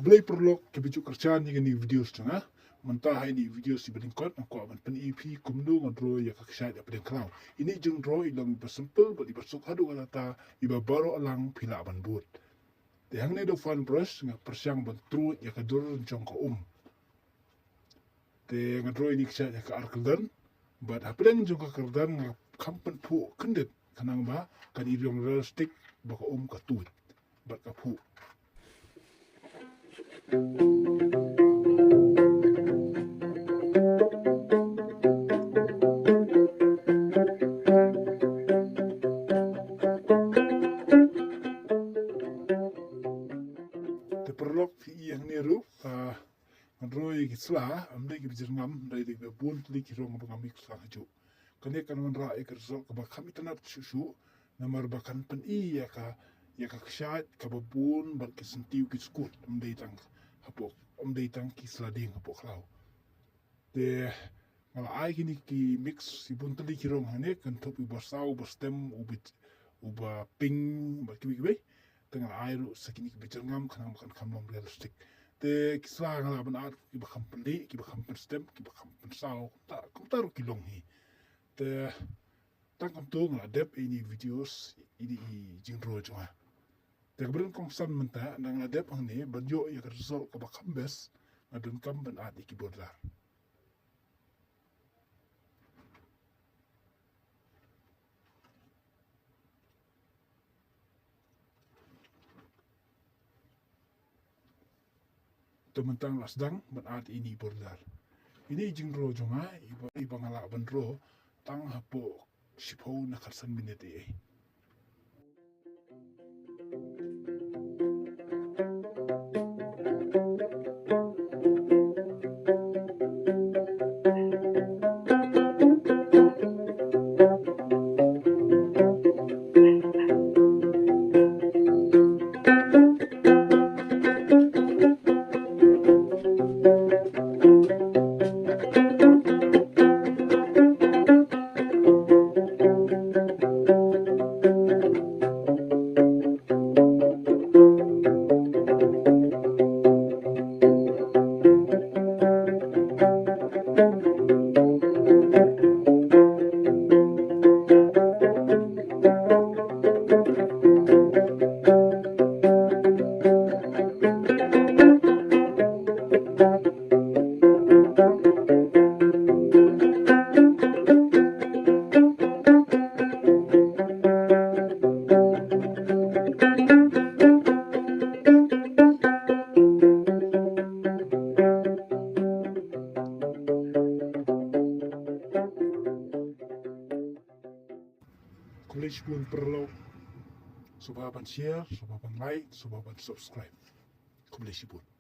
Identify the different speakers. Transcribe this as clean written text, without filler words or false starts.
Speaker 1: Blay perlok kebijuk kerjaan ni video setengah. Mentah ini video si berlingkot aku akan pen EP kumdu ngadro ya kaksat ya pedeng klau. Ini jeng dro ilang bersempel bali bersuk hadu kata iba baro alang pila ban but. Yang ni do fan brush ngak persiang bentru ya kadur jong ko Te ngadro ini kaksat ya ka arkeldan. But hapedeng jong ka kerdan ngak kampen pu kendet kanang ba kan idiom realistik baka ka tuit. Bat ka pu. Perlok yang niru ngadroi kislah amde ki bijirngam dai de bun tli ki rong bangam kislah haju kane kan man ra ekrsol ka kami tanat susu namar bakan pen ya ka kshat ka babun ban ki sentiu ki skut amde tang hapok amde tang kislah ding hapok lau de ngala ai kini ki mix si bun tli ki rong hane kan topi basau bastem uba ping ba kibi tengah air sakini bijirngam kanang makan kamlong realistik te kisah ngala benar ki bakam pendi ki bakam stem ki bakam pensau tak taruh kilong hi te tangkam tu ngala dep ini videos ini jingro jwa te kebetulan kongsan menta nang ngala dep ang ni banjo ya kersol ka bakam bes ngadun kam ben adi ki bordar tementang lasdang ban at ini bordar ini jingro jonga iba ngala bandro tang hapo sipo na karsan minute Kulis pun perlu subaban share, subaban like, subaban subscribe. Kulis pun.